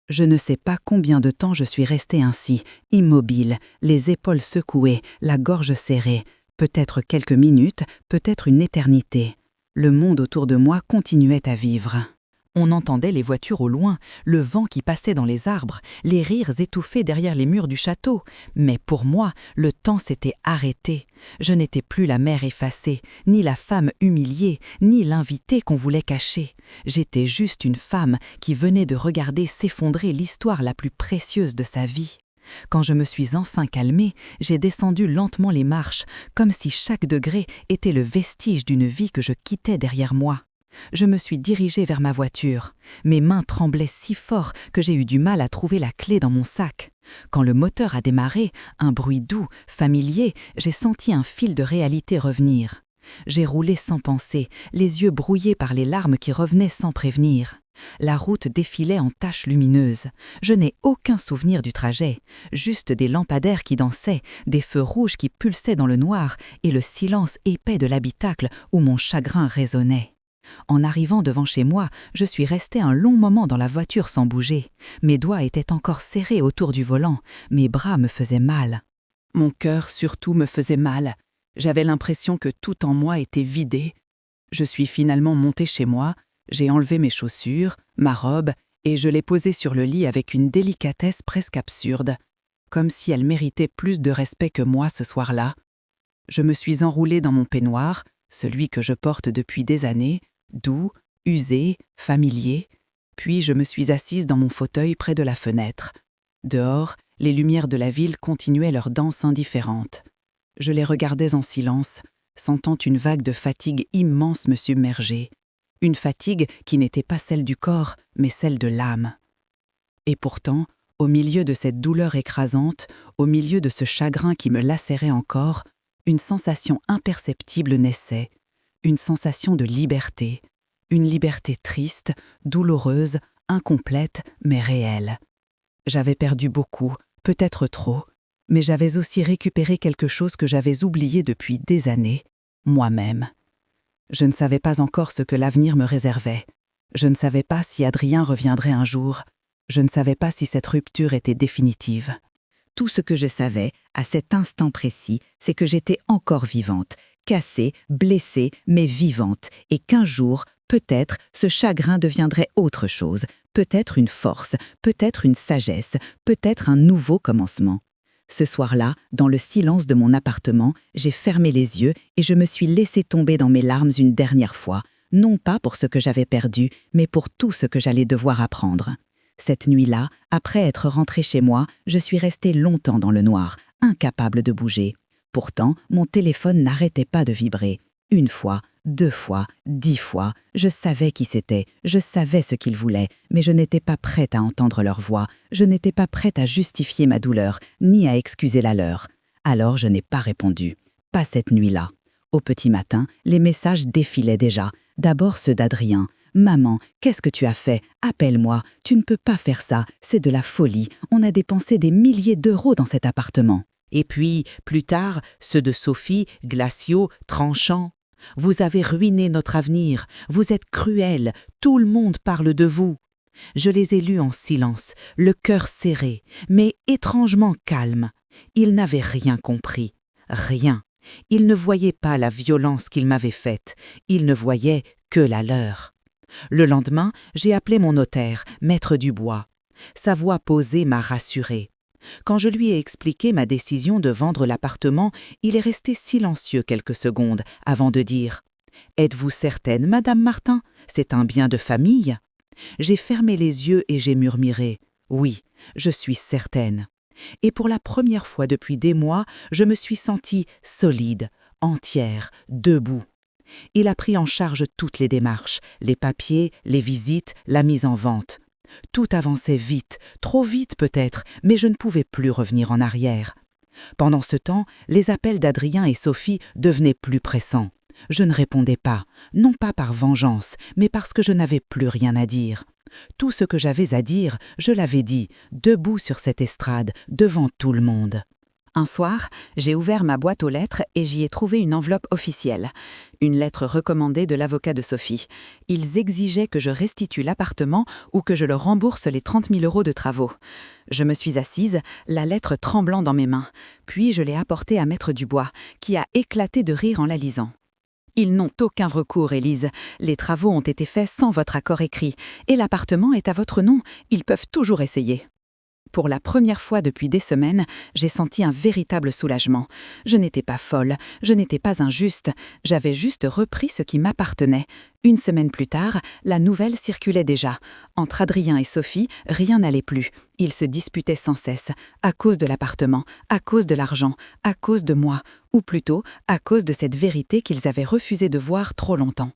Je ne sais pas combien de temps je suis restée ainsi, immobile, les épaules secouées, la gorge serrée. Peut-être quelques minutes, peut-être une éternité. Le monde autour de moi continuait à vivre. On entendait les voitures au loin, le vent qui passait dans les arbres, les rires étouffés derrière les murs du château. Mais pour moi, le temps s'était arrêté. Je n'étais plus la mère effacée, ni la femme humiliée, ni l'invitée qu'on voulait cacher. J'étais juste une femme qui venait de regarder s'effondrer l'histoire la plus précieuse de sa vie. Quand je me suis enfin calmée, j'ai descendu lentement les marches, comme si chaque degré était le vestige d'une vie que je quittais derrière moi. Je me suis dirigée vers ma voiture. Mes mains tremblaient si fort que j'ai eu du mal à trouver la clé dans mon sac. Quand le moteur a démarré, un bruit doux, familier, j'ai senti un fil de réalité revenir. J'ai roulé sans penser, les yeux brouillés par les larmes qui revenaient sans prévenir. La route défilait en taches lumineuses. Je n'ai aucun souvenir du trajet, juste des lampadaires qui dansaient, des feux rouges qui pulsaient dans le noir et le silence épais de l'habitacle où mon chagrin résonnait. En arrivant devant chez moi, je suis restée un long moment dans la voiture sans bouger. Mes doigts étaient encore serrés autour du volant, mes bras me faisaient mal. Mon cœur surtout me faisait mal. J'avais l'impression que tout en moi était vidé. Je suis finalement montée chez moi, j'ai enlevé mes chaussures, ma robe, et je l'ai posée sur le lit avec une délicatesse presque absurde, comme si elle méritait plus de respect que moi ce soir-là. Je me suis enroulée dans mon peignoir, celui que je porte depuis des années, doux, usé, familier, puis je me suis assise dans mon fauteuil près de la fenêtre. Dehors, les lumières de la ville continuaient leur danse indifférente. Je les regardais en silence, sentant une vague de fatigue immense me submerger. Une fatigue qui n'était pas celle du corps, mais celle de l'âme. Et pourtant, au milieu de cette douleur écrasante, au milieu de ce chagrin qui me lacérait encore, une sensation imperceptible naissait, une sensation de liberté, une liberté triste, douloureuse, incomplète, mais réelle. J'avais perdu beaucoup, peut-être trop, mais j'avais aussi récupéré quelque chose que j'avais oublié depuis des années, moi-même. Je ne savais pas encore ce que l'avenir me réservait. Je ne savais pas si Adrien reviendrait un jour. Je ne savais pas si cette rupture était définitive. Tout ce que je savais, à cet instant précis, c'est que j'étais encore vivante, cassée, blessée, mais vivante, et qu'un jour, peut-être, ce chagrin deviendrait autre chose, peut-être une force, peut-être une sagesse, peut-être un nouveau commencement. Ce soir-là, dans le silence de mon appartement, j'ai fermé les yeux et je me suis laissée tomber dans mes larmes une dernière fois, non pas pour ce que j'avais perdu, mais pour tout ce que j'allais devoir apprendre. Cette nuit-là, après être rentrée chez moi, je suis restée longtemps dans le noir, incapable de bouger. Pourtant, mon téléphone n'arrêtait pas de vibrer. 1 fois, 2 fois, 10 fois, je savais qui c'était, je savais ce qu'ils voulaient, mais je n'étais pas prête à entendre leur voix, je n'étais pas prête à justifier ma douleur, ni à excuser la leur. Alors je n'ai pas répondu. Pas cette nuit-là. Au petit matin, les messages défilaient déjà. D'abord ceux d'Adrien. « Maman, qu'est-ce que tu as fait? Appelle-moi, tu ne peux pas faire ça, c'est de la folie, on a dépensé des milliers d'euros dans cet appartement. » Et puis, plus tard, ceux de Sophie, glaciaux, tranchants. « Vous avez ruiné notre avenir, vous êtes cruels, tout le monde parle de vous. » Je les ai lus en silence, le cœur serré, mais étrangement calme. Ils n'avaient rien compris, rien. Ils ne voyaient pas la violence qu'ils m'avaient faite, ils ne voyaient que la leur. Le lendemain, j'ai appelé mon notaire, maître Dubois. Sa voix posée m'a rassurée. Quand je lui ai expliqué ma décision de vendre l'appartement, il est resté silencieux quelques secondes avant de dire « Êtes-vous certaine, Madame Martin? C'est un bien de famille ?» J'ai fermé les yeux et j'ai murmuré « Oui, je suis certaine. » Et pour la première fois depuis des mois, je me suis sentie solide, entière, debout. Il a pris en charge toutes les démarches, les papiers, les visites, la mise en vente. Tout avançait vite, trop vite peut-être, mais je ne pouvais plus revenir en arrière. Pendant ce temps, les appels d'Adrien et Sophie devenaient plus pressants. Je ne répondais pas, non pas par vengeance, mais parce que je n'avais plus rien à dire. Tout ce que j'avais à dire, je l'avais dit, debout sur cette estrade, devant tout le monde. Un soir, j'ai ouvert ma boîte aux lettres et j'y ai trouvé une enveloppe officielle. Une lettre recommandée de l'avocat de Sophie. Ils exigeaient que je restitue l'appartement ou que je leur rembourse les 30 000 € de travaux. Je me suis assise, la lettre tremblant dans mes mains. Puis je l'ai apportée à Maître Dubois, qui a éclaté de rire en la lisant. Ils n'ont aucun recours, Élise. Les travaux ont été faits sans votre accord écrit. Et l'appartement est à votre nom. Ils peuvent toujours essayer. Pour la première fois depuis des semaines, j'ai senti un véritable soulagement. Je n'étais pas folle, je n'étais pas injuste, j'avais juste repris ce qui m'appartenait. Une semaine plus tard, la nouvelle circulait déjà. Entre Adrien et Sophie, rien n'allait plus. Ils se disputaient sans cesse, à cause de l'appartement, à cause de l'argent, à cause de moi, ou plutôt à cause de cette vérité qu'ils avaient refusé de voir trop longtemps.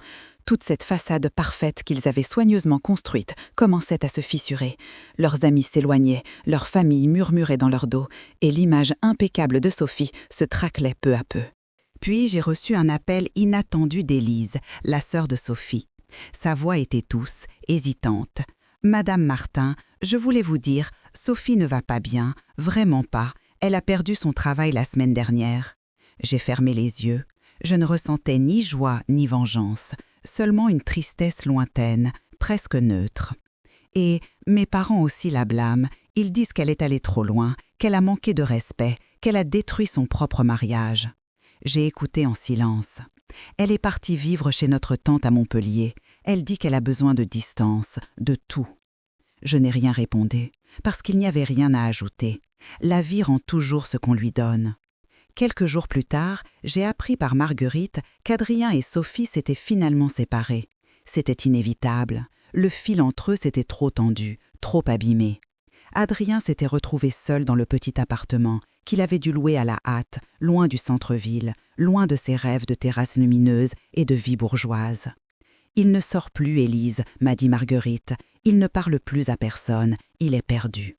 Toute cette façade parfaite qu'ils avaient soigneusement construite commençait à se fissurer. Leurs amis s'éloignaient, leur famille murmurait dans leur dos, et l'image impeccable de Sophie se traclait peu à peu. Puis j'ai reçu un appel inattendu d'Élise, la sœur de Sophie. Sa voix était douce, hésitante. « Madame Martin, je voulais vous dire, Sophie ne va pas bien, vraiment pas. Elle a perdu son travail la semaine dernière. » J'ai fermé les yeux. Je ne ressentais ni joie ni vengeance, seulement une tristesse lointaine, presque neutre. Et mes parents aussi la blâment, ils disent qu'elle est allée trop loin, qu'elle a manqué de respect, qu'elle a détruit son propre mariage. J'ai écouté en silence. Elle est partie vivre chez notre tante à Montpellier. Elle dit qu'elle a besoin de distance, de tout. Je n'ai rien répondu, parce qu'il n'y avait rien à ajouter. La vie rend toujours ce qu'on lui donne. Quelques jours plus tard, j'ai appris par Marguerite qu'Adrien et Sophie s'étaient finalement séparés. C'était inévitable. Le fil entre eux s'était trop tendu, trop abîmé. Adrien s'était retrouvé seul dans le petit appartement qu'il avait dû louer à la hâte, loin du centre-ville, loin de ses rêves de terrasses lumineuses et de vie bourgeoise. « Il ne sort plus, Élise, m'a dit Marguerite. Il ne parle plus à personne. Il est perdu. »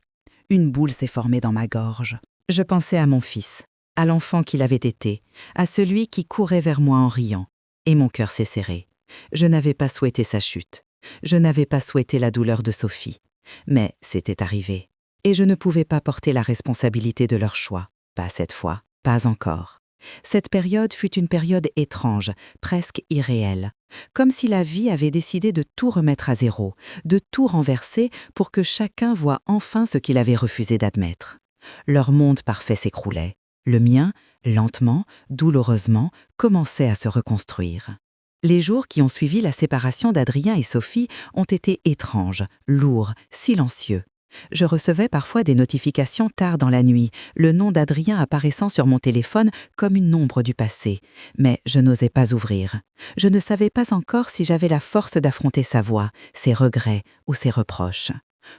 Une boule s'est formée dans ma gorge. Je pensais à mon fils, à l'enfant qu'il avait été, à celui qui courait vers moi en riant. Et mon cœur s'est serré. Je n'avais pas souhaité sa chute. Je n'avais pas souhaité la douleur de Sophie. Mais c'était arrivé. Et je ne pouvais pas porter la responsabilité de leur choix. Pas cette fois, pas encore. Cette période fut une période étrange, presque irréelle. Comme si la vie avait décidé de tout remettre à zéro, de tout renverser pour que chacun voie enfin ce qu'il avait refusé d'admettre. Leur monde parfait s'écroulait. Le mien, lentement, douloureusement, commençait à se reconstruire. Les jours qui ont suivi la séparation d'Adrien et Sophie ont été étranges, lourds, silencieux. Je recevais parfois des notifications tard dans la nuit, le nom d'Adrien apparaissant sur mon téléphone comme une ombre du passé. Mais je n'osais pas ouvrir. Je ne savais pas encore si j'avais la force d'affronter sa voix, ses regrets ou ses reproches.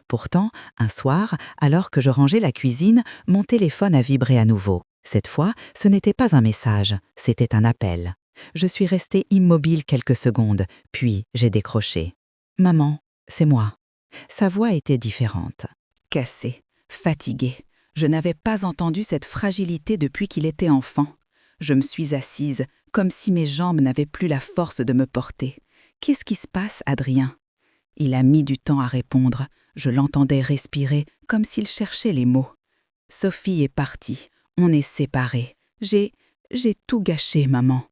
Pourtant, un soir, alors que je rangeais la cuisine, mon téléphone a vibré à nouveau. Cette fois, ce n'était pas un message, c'était un appel. Je suis restée immobile quelques secondes, puis j'ai décroché. « Maman, c'est moi. » Sa voix était différente. Cassée, fatiguée. Je n'avais pas entendu cette fragilité depuis qu'il était enfant. Je me suis assise, comme si mes jambes n'avaient plus la force de me porter. « Qu'est-ce qui se passe, Adrien ?» Il a mis du temps à répondre. Je l'entendais respirer, comme s'il cherchait les mots. « Sophie est partie. On est séparés. J'ai tout gâché, maman. »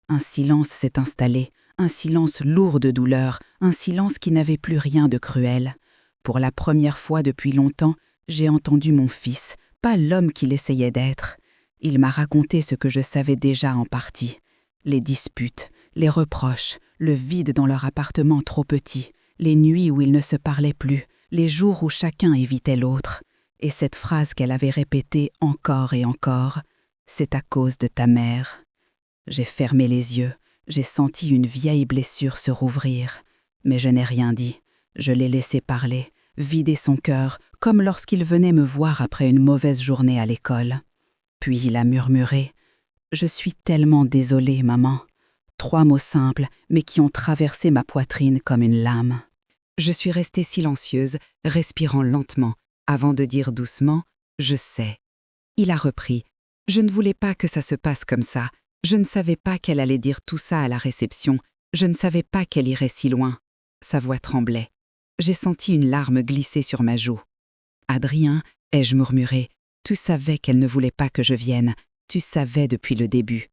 Un silence s'est installé, un silence lourd de douleur, un silence qui n'avait plus rien de cruel. Pour la première fois depuis longtemps, j'ai entendu mon fils, pas l'homme qu'il essayait d'être. Il m'a raconté ce que je savais déjà en partie. Les disputes, les reproches, le vide dans leur appartement trop petit, les nuits où ils ne se parlaient plus, les jours où chacun évitait l'autre. Et cette phrase qu'elle avait répétée encore et encore, « C'est à cause de ta mère ». J'ai fermé les yeux, j'ai senti une vieille blessure se rouvrir. Mais je n'ai rien dit, je l'ai laissé parler, vider son cœur, comme lorsqu'il venait me voir après une mauvaise journée à l'école. Puis il a murmuré « Je suis tellement désolée, maman ». 3 mots simples, mais qui ont traversé ma poitrine comme une lame. Je suis restée silencieuse, respirant lentement, avant de dire doucement « Je sais ». Il a repris « Je ne voulais pas que ça se passe comme ça. Je ne savais pas qu'elle allait dire tout ça à la réception. Je ne savais pas qu'elle irait si loin. Sa voix tremblait. J'ai senti une larme glisser sur ma joue. « Adrien, ai-je murmuré, tu savais qu'elle ne voulait pas que je vienne. Tu savais depuis le début. »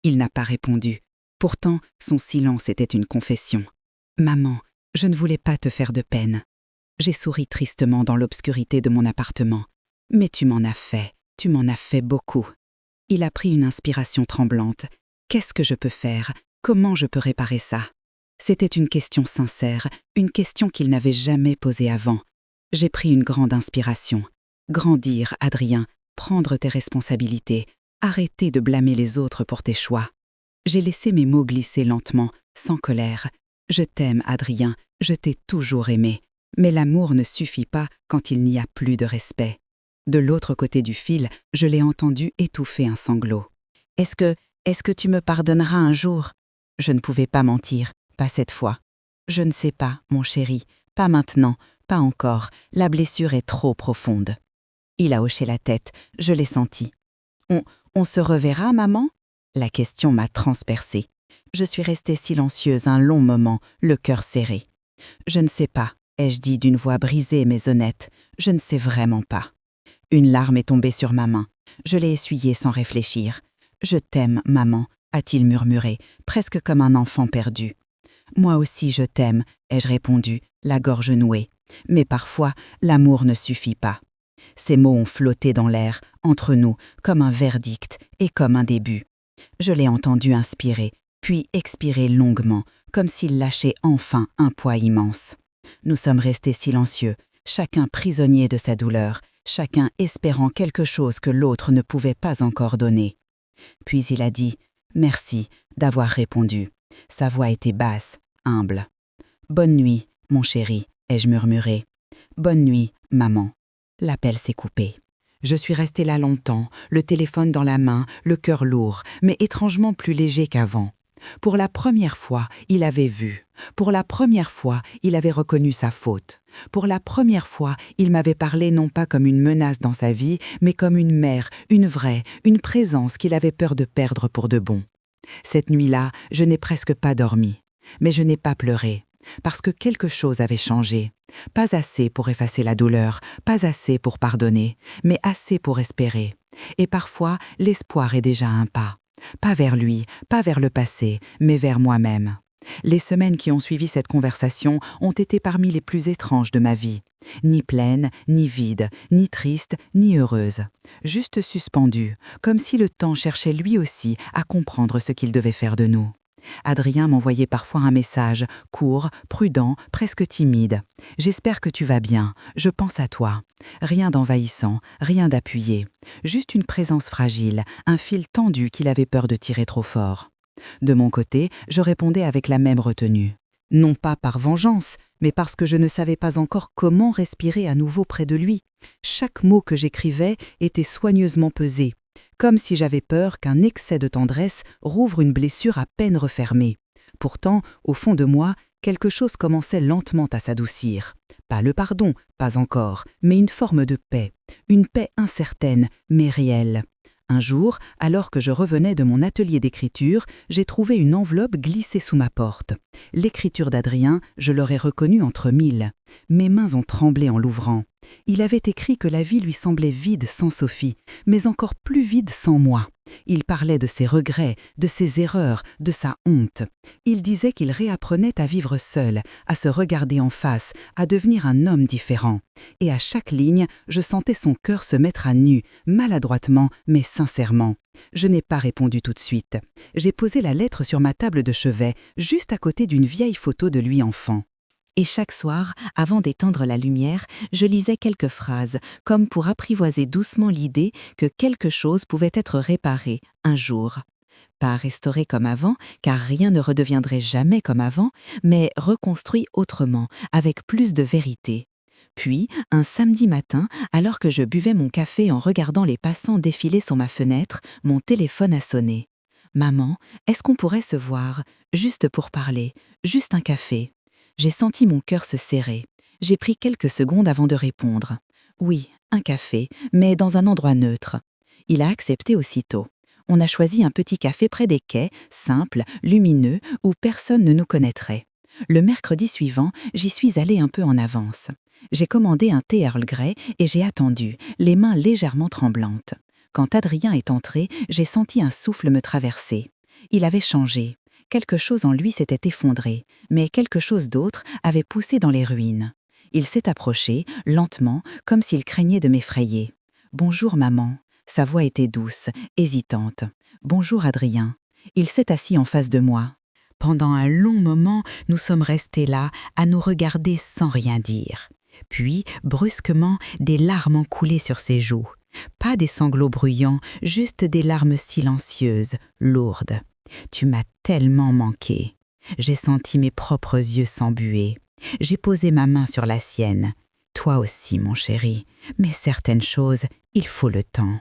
Il n'a pas répondu. Pourtant, son silence était une confession. « Maman, je ne voulais pas te faire de peine. » J'ai souri tristement dans l'obscurité de mon appartement. « Mais tu m'en as fait beaucoup. » Il a pris une inspiration tremblante. « Qu'est-ce que je peux faire? Comment je peux réparer ça ?» C'était une question sincère, une question qu'il n'avait jamais posée avant. J'ai pris une grande inspiration. Grandir, Adrien, prendre tes responsabilités, arrêter de blâmer les autres pour tes choix. J'ai laissé mes mots glisser lentement, sans colère. Je t'aime, Adrien, je t'ai toujours aimé. Mais l'amour ne suffit pas quand il n'y a plus de respect. De l'autre côté du fil, je l'ai entendu étouffer un sanglot. Est-ce que tu me pardonneras un jour? Je ne pouvais pas mentir, pas cette fois. Je ne sais pas, mon chéri, pas maintenant, pas encore, la blessure est trop profonde. Il a hoché la tête, je l'ai senti. On se reverra, maman? La question m'a transpercée. Je suis restée silencieuse un long moment, le cœur serré. Je ne sais pas, ai-je dit d'une voix brisée mais honnête, je ne sais vraiment pas. Une larme est tombée sur ma main. Je l'ai essuyée sans réfléchir. « Je t'aime, maman », a-t-il murmuré, presque comme un enfant perdu. « Moi aussi je t'aime », ai-je répondu, la gorge nouée. Mais parfois, l'amour ne suffit pas. Ces mots ont flotté dans l'air, entre nous, comme un verdict et comme un début. Je l'ai entendu inspirer, puis expirer longuement, comme s'il lâchait enfin un poids immense. Nous sommes restés silencieux, chacun prisonnier de sa douleur, chacun espérant quelque chose que l'autre ne pouvait pas encore donner. Puis il a dit « Merci d'avoir répondu ». Sa voix était basse, humble. « Bonne nuit, mon chéri », ai-je murmuré. « Bonne nuit, maman ». L'appel s'est coupé. Je suis restée là longtemps, le téléphone dans la main, le cœur lourd, mais étrangement plus léger qu'avant. Pour la première fois, il avait vu. Pour la première fois, il avait reconnu sa faute. Pour la première fois, il m'avait parlé non pas comme une menace dans sa vie, mais comme une mère, une vraie, une présence qu'il avait peur de perdre pour de bon. Cette nuit-là, je n'ai presque pas dormi. Mais je n'ai pas pleuré, parce que quelque chose avait changé. Pas assez pour effacer la douleur, pas assez pour pardonner, mais assez pour espérer. Et parfois, l'espoir est déjà un pas. Pas vers lui, pas vers le passé, mais vers moi-même. Les semaines qui ont suivi cette conversation ont été parmi les plus étranges de ma vie. Ni pleine, ni vide, ni triste, ni heureuse. Juste suspendue, comme si le temps cherchait lui aussi à comprendre ce qu'il devait faire de nous. Adrien m'envoyait parfois un message, court, prudent, presque timide. « J'espère que tu vas bien, je pense à toi. » Rien d'envahissant, rien d'appuyé. Juste une présence fragile, un fil tendu qu'il avait peur de tirer trop fort. De mon côté, je répondais avec la même retenue. Non pas par vengeance, mais parce que je ne savais pas encore comment respirer à nouveau près de lui. Chaque mot que j'écrivais était soigneusement pesé, comme si j'avais peur qu'un excès de tendresse rouvre une blessure à peine refermée. Pourtant, au fond de moi, quelque chose commençait lentement à s'adoucir. Pas le pardon, pas encore, mais une forme de paix. Une paix incertaine, mais réelle. Un jour, alors que je revenais de mon atelier d'écriture, j'ai trouvé une enveloppe glissée sous ma porte. L'écriture d'Adrien, je l'aurais reconnue entre mille. Mes mains ont tremblé en l'ouvrant. Il avait écrit que la vie lui semblait vide sans Sophie, mais encore plus vide sans moi. Il parlait de ses regrets, de ses erreurs, de sa honte. Il disait qu'il réapprenait à vivre seul, à se regarder en face, à devenir un homme différent. Et à chaque ligne, je sentais son cœur se mettre à nu, maladroitement, mais sincèrement. Je n'ai pas répondu tout de suite. J'ai posé la lettre sur ma table de chevet, juste à côté d'une vieille photo de lui enfant. Et chaque soir, avant d'éteindre la lumière, je lisais quelques phrases, comme pour apprivoiser doucement l'idée que quelque chose pouvait être réparé, un jour. Pas restauré comme avant, car rien ne redeviendrait jamais comme avant, mais reconstruit autrement, avec plus de vérité. Puis, un samedi matin, alors que je buvais mon café en regardant les passants défiler sur ma fenêtre, mon téléphone a sonné. « Maman, est-ce qu'on pourrait se voir, juste pour parler, juste un café ?» J'ai senti mon cœur se serrer. J'ai pris quelques secondes avant de répondre. « Oui, un café, mais dans un endroit neutre. » Il a accepté aussitôt. On a choisi un petit café près des quais, simple, lumineux, où personne ne nous connaîtrait. Le mercredi suivant, j'y suis allée un peu en avance. J'ai commandé un thé Earl Grey et j'ai attendu, les mains légèrement tremblantes. Quand Adrien est entré, j'ai senti un souffle me traverser. Il avait changé. Quelque chose en lui s'était effondré, mais quelque chose d'autre avait poussé dans les ruines. Il s'est approché, lentement, comme s'il craignait de m'effrayer. « Bonjour, maman ». Sa voix était douce, hésitante. « Bonjour, Adrien ». Il s'est assis en face de moi. Pendant un long moment, nous sommes restés là, à nous regarder sans rien dire. Puis, brusquement, des larmes ont coulé sur ses joues. Pas des sanglots bruyants, juste des larmes silencieuses, lourdes. Tu m'as tellement manqué. J'ai senti mes propres yeux s'embuer. J'ai posé ma main sur la sienne. Toi aussi, mon chéri. Mais certaines choses, il faut le temps.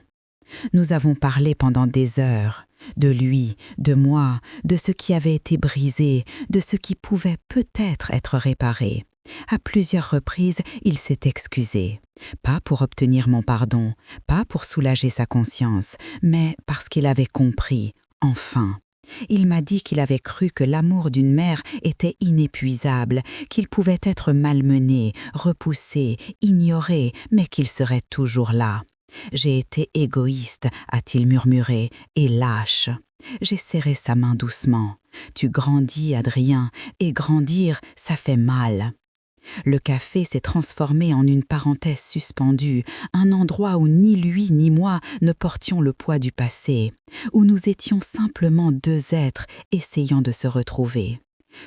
Nous avons parlé pendant des heures. De lui, de moi, de ce qui avait été brisé, de ce qui pouvait peut-être être réparé. À plusieurs reprises, il s'est excusé. Pas pour obtenir mon pardon, pas pour soulager sa conscience, mais parce qu'il avait compris, enfin. Il m'a dit qu'il avait cru que l'amour d'une mère était inépuisable, qu'il pouvait être malmené, repoussé, ignoré, mais qu'il serait toujours là. J'ai été égoïste, a-t-il murmuré, et lâche. J'ai serré sa main doucement. Tu grandis, Adrien, et grandir, ça fait mal. Le café s'est transformé en une parenthèse suspendue, un endroit où ni lui ni moi ne portions le poids du passé, où nous étions simplement deux êtres essayant de se retrouver.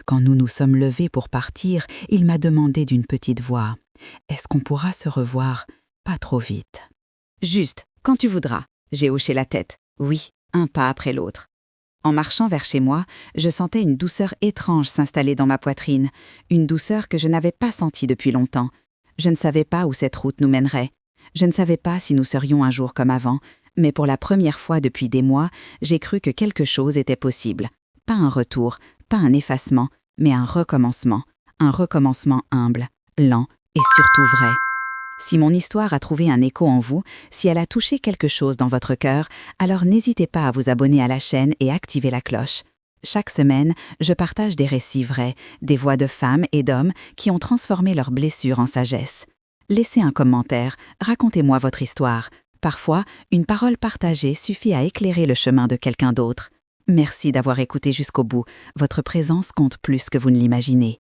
Quand nous nous sommes levés pour partir, il m'a demandé d'une petite voix « Est-ce qu'on pourra se revoir? Pas trop vite. » « Juste, quand tu voudras. » J'ai hoché la tête. Oui, un pas après l'autre. En marchant vers chez moi, je sentais une douceur étrange s'installer dans ma poitrine, une douceur que je n'avais pas sentie depuis longtemps. Je ne savais pas où cette route nous mènerait. Je ne savais pas si nous serions un jour comme avant, mais pour la première fois depuis des mois, j'ai cru que quelque chose était possible. Pas un retour, pas un effacement, mais un recommencement humble, lent et surtout vrai. Si mon histoire a trouvé un écho en vous, si elle a touché quelque chose dans votre cœur, alors n'hésitez pas à vous abonner à la chaîne et activer la cloche. Chaque semaine, je partage des récits vrais, des voix de femmes et d'hommes qui ont transformé leurs blessures en sagesse. Laissez un commentaire, racontez-moi votre histoire. Parfois, une parole partagée suffit à éclairer le chemin de quelqu'un d'autre. Merci d'avoir écouté jusqu'au bout. Votre présence compte plus que vous ne l'imaginez.